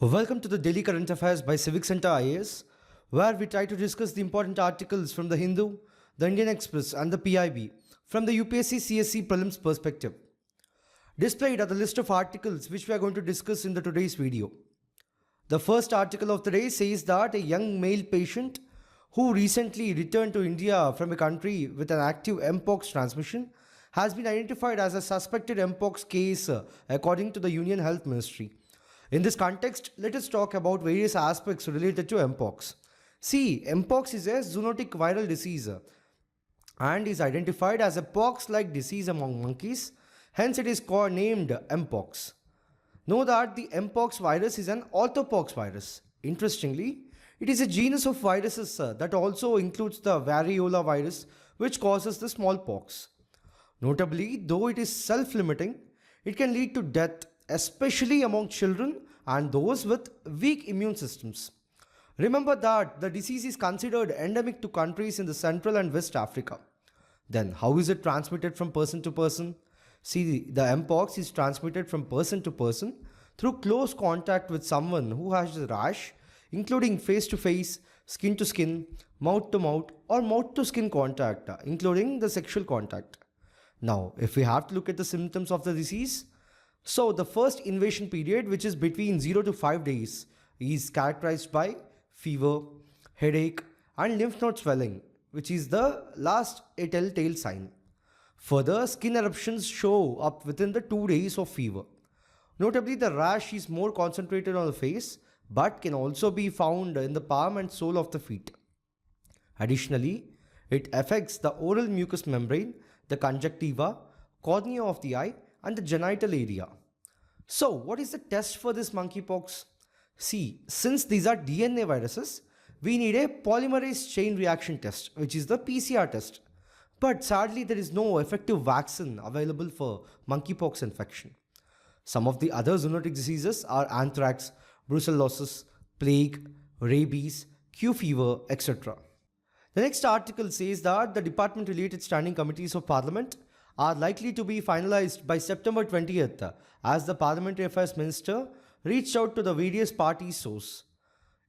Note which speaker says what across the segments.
Speaker 1: Welcome to the Daily Current Affairs by CivicCentre IAS, where we try to discuss the important articles from the Hindu, the Indian Express and the PIB from the UPSC CSC prelims perspective. Displayed are the list of articles which we are going to discuss in today's video. The first article of the day says that a young male patient who recently returned to India from a country with an active MPOX transmission has been identified as a suspected MPOX case according to the Union Health Ministry. In this context, let us talk about various aspects related to MPOX. See, MPOX is a zoonotic viral disease and is identified as a pox-like disease among monkeys, hence it is named MPOX. Know that the MPOX virus is an orthopox virus. Interestingly, it is a genus of viruses that also includes the variola virus which causes the smallpox. Notably, though it is self-limiting, it can lead to death, especially among children and those with weak immune systems. Remember that the disease is considered endemic to countries in the Central and West Africa. Then how is it transmitted from person to person? See, the MPOX is transmitted from person to person through close contact with someone who has a rash, including face to face, skin to skin, mouth to mouth or mouth to skin contact, including the sexual contact. Now, if we have to look at the symptoms of the disease, so the first invasion period, which is between 0 to 5 days, is characterized by fever, headache and lymph node swelling, which is the last telltale sign. Further, skin eruptions show up within the 2 days of fever. Notably, the rash is more concentrated on the face but can also be found in the palm and sole of the feet. Additionally, it affects the oral mucous membrane, the conjunctiva, cornea of the eye and the genital area. So, what is the test for this monkeypox? See, since these are DNA viruses, we need a polymerase chain reaction test, which is the PCR test. But sadly, there is no effective vaccine available for monkeypox infection. Some of the other zoonotic diseases are anthrax, brucellosis, plague, rabies, Q fever, etc. The next article says that the department-related standing committees of Parliament are likely to be finalized by September 20th as the Parliamentary Affairs Minister reached out to the various party source.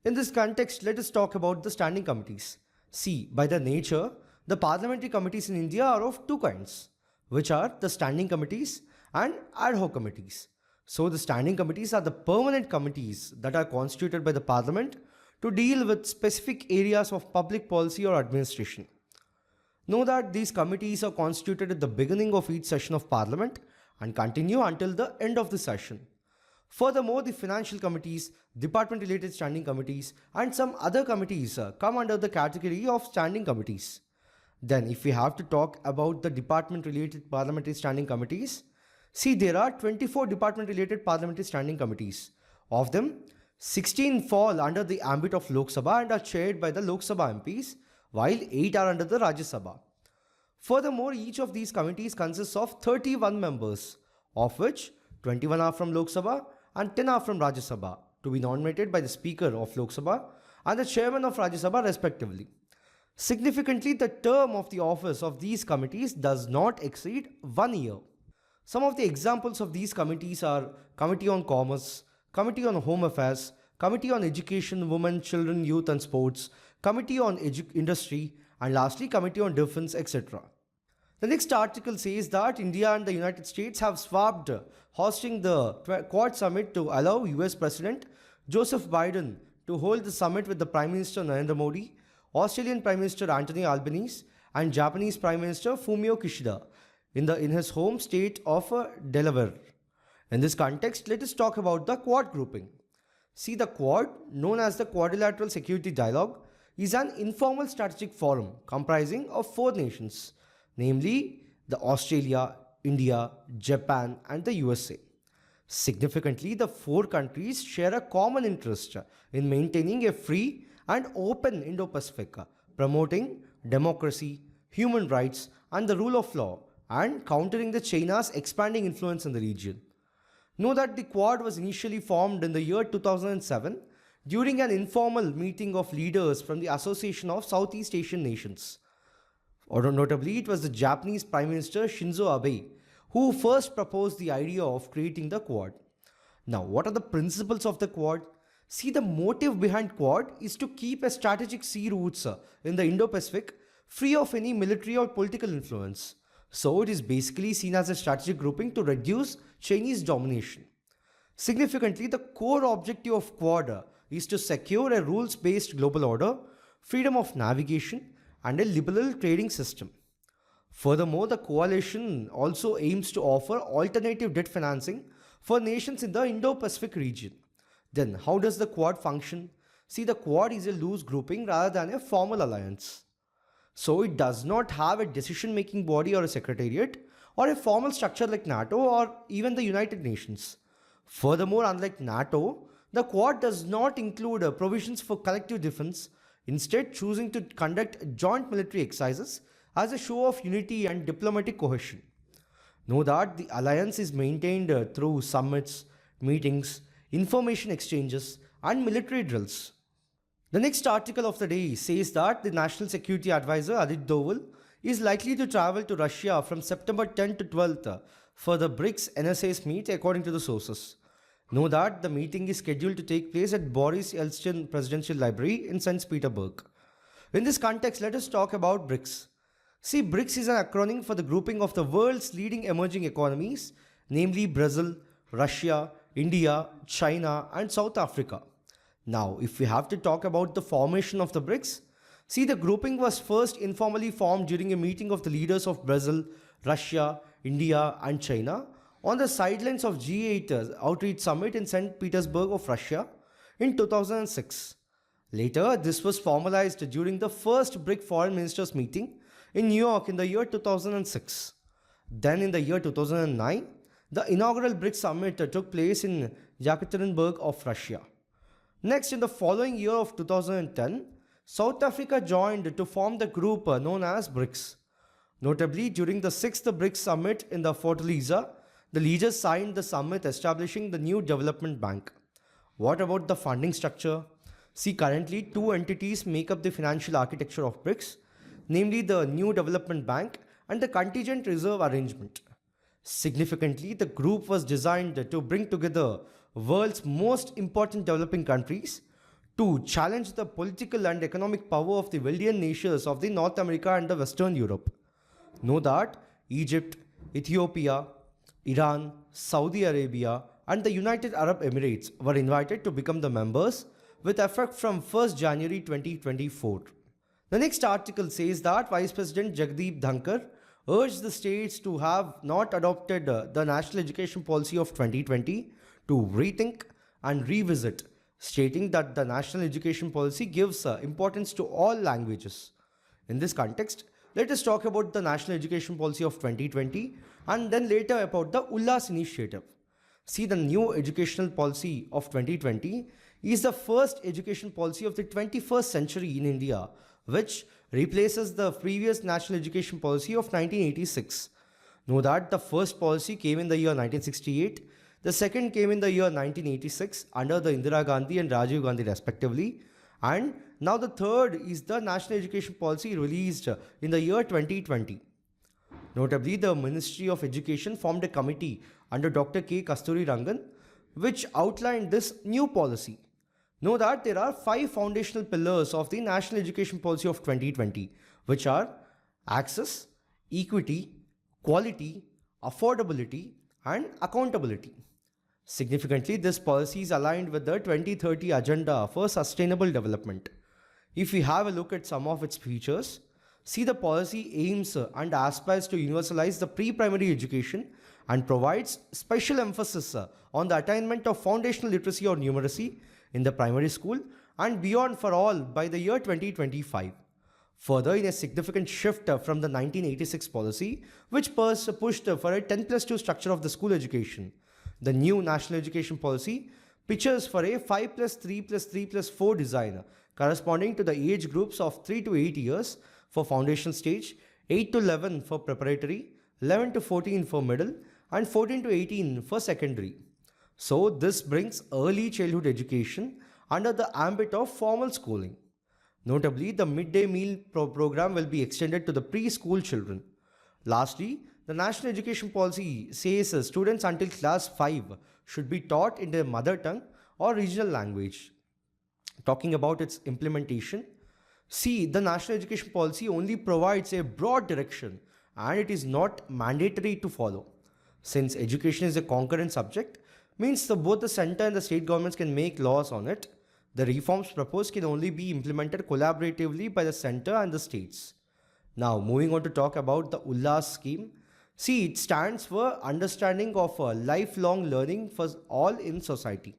Speaker 1: In this context, let us talk about the standing committees. See, by their nature, the parliamentary committees in India are of two kinds, which are the standing committees and ad hoc committees. So the standing committees are the permanent committees that are constituted by the Parliament to deal with specific areas of public policy or administration. Know that these committees are constituted at the beginning of each session of Parliament and continue until the end of the session. Furthermore, the financial committees, department-related standing committees and some other committees come under the category of standing committees. Then if we have to talk about the department-related parliamentary standing committees, see, there are 24 department-related parliamentary standing committees. Of them, 16 fall under the ambit of Lok Sabha and are chaired by the Lok Sabha MPs, while 8 are under the Rajya Sabha. Furthermore, each of these committees consists of 31 members, of which 21 are from Lok Sabha and 10 are from Rajya Sabha, to be nominated by the Speaker of Lok Sabha and the Chairman of Rajya Sabha respectively. Significantly, the term of the office of these committees does not exceed 1 year. Some of the examples of these committees are Committee on Commerce, Committee on Home Affairs, Committee on Education, Women, Children, Youth and Sports, Committee on Industry, and lastly Committee on Defense, etc. The next article says that India and the United States have swapped hosting the Quad Summit to allow US President Joseph Biden to hold the summit with the Prime Minister Narendra Modi, Australian Prime Minister Anthony Albanese, and Japanese Prime Minister Fumio Kishida in his home state of Delaware. In this context, let us talk about the Quad grouping. See, the Quad, known as the Quadrilateral Security Dialogue, is an informal strategic forum comprising of 4 nations, namely the Australia, India, Japan and the USA. Significantly, the 4 countries share a common interest in maintaining a free and open Indo-Pacific, promoting democracy, human rights and the rule of law and countering the China's expanding influence in the region. Know that the Quad was initially formed in the year 2007 during an informal meeting of leaders from the Association of Southeast Asian Nations. Notably, it was the Japanese Prime Minister Shinzo Abe who first proposed the idea of creating the Quad. Now, what are the principles of the Quad? See, the motive behind Quad is to keep a strategic sea routes in the Indo-Pacific free of any military or political influence. So it is basically seen as a strategic grouping to reduce Chinese domination. Significantly, the core objective of Quad is to secure a rules-based global order, freedom of navigation, and a liberal trading system. Furthermore, the coalition also aims to offer alternative debt financing for nations in the Indo-Pacific region. Then, how does the Quad function? See, the Quad is a loose grouping rather than a formal alliance. So, it does not have a decision-making body or a secretariat or a formal structure like NATO or even the United Nations. Furthermore, unlike NATO, the Quad does not include provisions for collective defense, instead choosing to conduct joint military exercises as a show of unity and diplomatic cohesion. Know that the alliance is maintained through summits, meetings, information exchanges, and military drills. The next article of the day says that the National Security Advisor Ajit Doval is likely to travel to Russia from September 10 to 12th for the BRICS NSA's meet according to the sources. Know that the meeting is scheduled to take place at Boris Yeltsin Presidential Library in St. Petersburg. In this context, let us talk about BRICS. See, BRICS is an acronym for the grouping of the world's leading emerging economies, namely Brazil, Russia, India, China, and South Africa. Now, if we have to talk about the formation of the BRICS, see, the grouping was first informally formed during a meeting of the leaders of Brazil, Russia, India, and China on the sidelines of G8 Outreach Summit in St. Petersburg of Russia in 2006. Later, this was formalized during the first BRIC Foreign Ministers meeting in New York in the year 2006. Then in the year 2009, the inaugural BRICS Summit took place in Yekaterinburg of Russia. Next, in the following year of 2010, South Africa joined to form the group known as BRICS. Notably, during the 6th BRICS Summit in the Fortaleza, the leaders signed the summit establishing the new development bank. What about the funding structure? See, currently two entities make up the financial architecture of BRICS, namely the New Development Bank and the Contingent Reserve Arrangement. Significantly, the group was designed to bring together world's most important developing countries to challenge the political and economic power of the wealthier nations of the North America and the Western Europe. Know that Egypt, Ethiopia, Iran, Saudi Arabia, and the United Arab Emirates were invited to become the members with effect from 1st January 2024. The next article says that Vice President Jagdeep Dhankar urged the states to have not adopted the National Education Policy of 2020 to rethink and revisit, stating that the National Education Policy gives importance to all languages. In this context, let us talk about the National Education Policy of 2020 and then later about the ULLAS initiative. See, the new educational policy of 2020 is the first education policy of the 21st century in India, which replaces the previous National Education Policy of 1986. Know that the first policy came in the year 1968, the second came in the year 1986 under the Indira Gandhi and Rajiv Gandhi respectively, and now the third is the National Education Policy released in the year 2020. Notably, the Ministry of Education formed a committee under Dr. K. Kasturi Rangan which outlined this new policy. Know that there are 5 foundational pillars of the National Education Policy of 2020, which are access, equity, quality, affordability, and accountability. Significantly, this policy is aligned with the 2030 Agenda for Sustainable Development. If we have a look at some of its features, see, the policy aims and aspires to universalize the pre-primary education and provides special emphasis on the attainment of foundational literacy or numeracy in the primary school and beyond for all by the year 2025. Further, in a significant shift from the 1986 policy, which pushed for a 10+2 structure of the school education, the new National Education Policy pictures for a 5+3+3+4 design corresponding to the age groups of 3 to 8 years for foundation stage, 8 to 11 for preparatory, 11 to 14 for middle, and 14 to 18 for secondary. So this brings early childhood education under the ambit of formal schooling. Notably, the midday meal program will be extended to the preschool children. Lastly, the National Education Policy says students until class 5 should be taught in their mother tongue or regional language. Talking about its implementation, see, the national education policy only provides a broad direction and it is not mandatory to follow. Since education is a concurrent subject, means both the center and the state governments can make laws on it. The reforms proposed can only be implemented collaboratively by the center and the states. Now, moving on to talk about the ULLAS scheme. See, it stands for Understanding of Lifelong Learning for All in Society.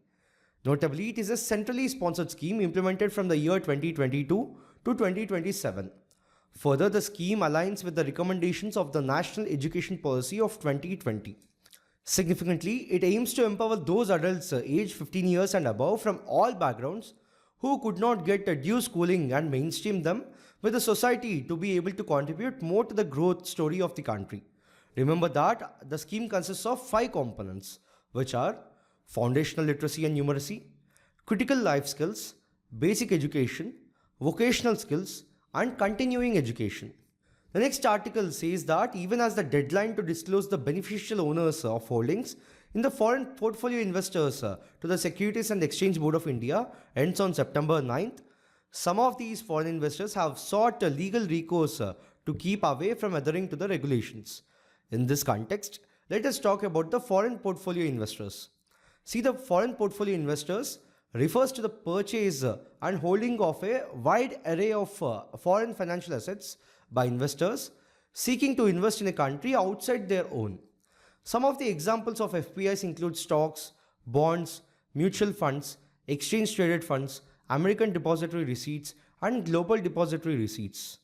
Speaker 1: Notably, it is a centrally sponsored scheme implemented from the year 2022 to 2027. Further, the scheme aligns with the recommendations of the National Education Policy of 2020. Significantly, it aims to empower those adults aged 15 years and above from all backgrounds who could not get a due schooling and mainstream them with the society to be able to contribute more to the growth story of the country. Remember that the scheme consists of 5 components, which are foundational literacy and numeracy, critical life skills, basic education, vocational skills, and continuing education. The next article says that even as the deadline to disclose the beneficial owners of holdings in the foreign portfolio investors to the Securities and Exchange Board of India ends on September 9th, some of these foreign investors have sought a legal recourse to keep away from adhering to the regulations. In this context, let us talk about the foreign portfolio investors. See, the foreign portfolio investors refers to the purchase and holding of a wide array of foreign financial assets by investors seeking to invest in a country outside their own. Some of the examples of FPIs include stocks, bonds, mutual funds, exchange traded funds, American depository receipts, and global depository receipts.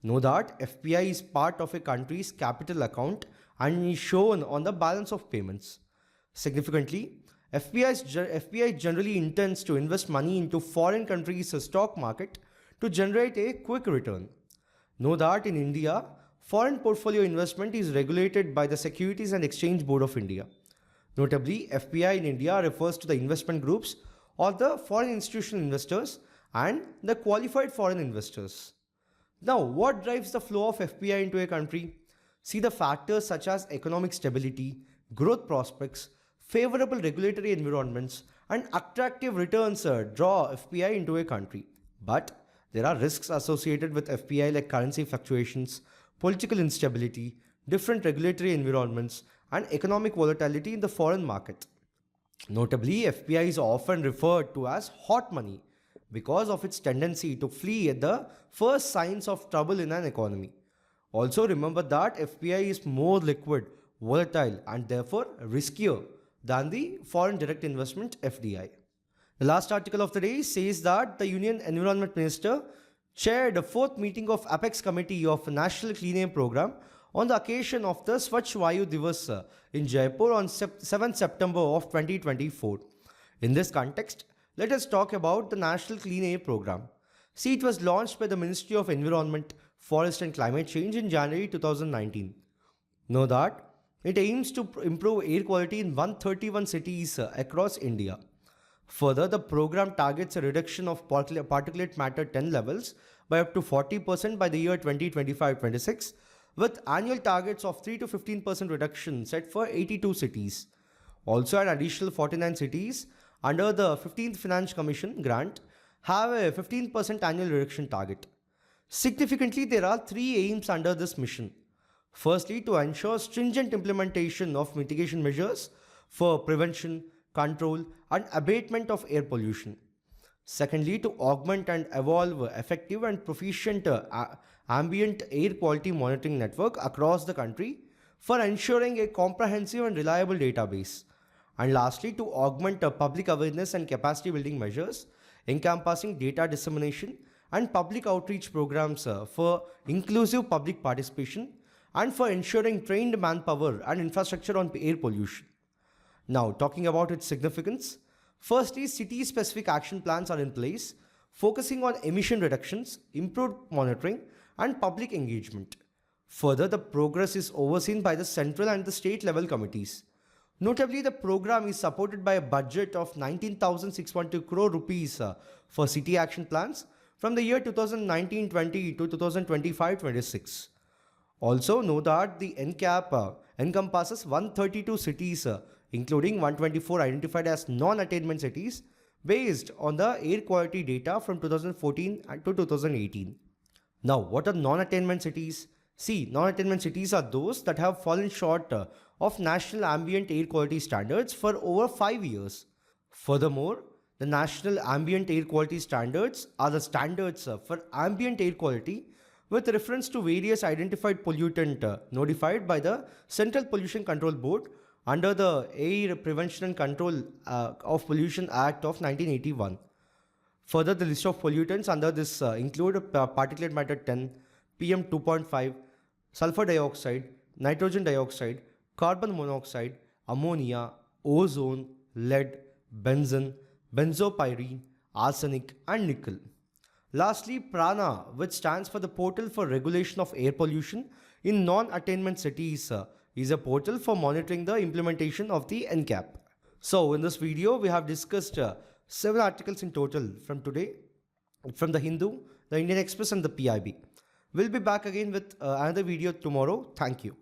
Speaker 1: Know that FPI is part of a country's capital account and is shown on the balance of payments. Significantly, FPI generally intends to invest money into foreign countries' stock market to generate a quick return. Know that in India, foreign portfolio investment is regulated by the Securities and Exchange Board of India. Notably, FPI in India refers to the investment groups or the foreign institutional investors and the qualified foreign investors. Now, what drives the flow of FPI into a country? See, the factors such as economic stability, growth prospects, favorable regulatory environments, and attractive returns draw FPI into a country. But there are risks associated with FPI like currency fluctuations, political instability, different regulatory environments, and economic volatility in the foreign market. Notably, FPI is often referred to as hot money because of its tendency to flee at the first signs of trouble in an economy. Also, remember that FPI is more liquid, volatile, and therefore riskier than the foreign direct investment FDI. The last article of the day says that the Union Environment Minister chaired a 4th meeting of Apex Committee of National Clean Air Program on the occasion of the Swachh Vayu Divas in Jaipur on 7 September of 2024. In this context, let us talk about the National Clean Air Program. See, it was launched by the Ministry of Environment, Forest and Climate Change in January 2019. Know that it aims to improve air quality in 131 cities across India. Further, the program targets a reduction of particulate matter 10 levels by up to 40% by the year 2025-26, with annual targets of 3 to 15% reduction set for 82 cities. Also, an additional 49 cities under the 15th Finance Commission grant have a 15% annual reduction target. Significantly, there are 3 aims under this mission. Firstly, to ensure stringent implementation of mitigation measures for prevention, control, and abatement of air pollution. Secondly, to augment and evolve effective and proficient ambient air quality monitoring network across the country for ensuring a comprehensive and reliable database. And lastly, to augment public awareness and capacity building measures encompassing data dissemination and public outreach programs for inclusive public participation and for ensuring trained manpower and infrastructure on air pollution. Now, talking about its significance, firstly, city-specific action plans are in place, focusing on emission reductions, improved monitoring, and public engagement. Further, the progress is overseen by the central and the state level committees. Notably, the program is supported by a budget of 19,612 crore rupees for city action plans from the year 2019-20 to 2025-26. Also, know that the NCAP encompasses 132 cities, including 124 identified as non-attainment cities, based on the air quality data from 2014 to 2018. Now, what are non-attainment cities? See, non-attainment cities are those that have fallen short of national ambient air quality standards for over 5 years. Furthermore, the national ambient air quality standards are the standards for ambient air quality with reference to various identified pollutant notified by the Central Pollution Control Board under the Air Prevention and Control of Pollution Act of 1981. Further, the list of pollutants under this include particulate matter 10, PM 2.5, sulfur dioxide, nitrogen dioxide, carbon monoxide, ammonia, ozone, lead, benzene, benzopyrene, arsenic, and nickel. Lastly, PRANA, which stands for the Portal for Regulation of Air Pollution in Non-Attainment Cities, is a portal for monitoring the implementation of the NCAP. So, in this video, we have discussed 7 articles in total from today, from the Hindu, the Indian Express, and the PIB. We'll be back again with another video tomorrow. Thank you.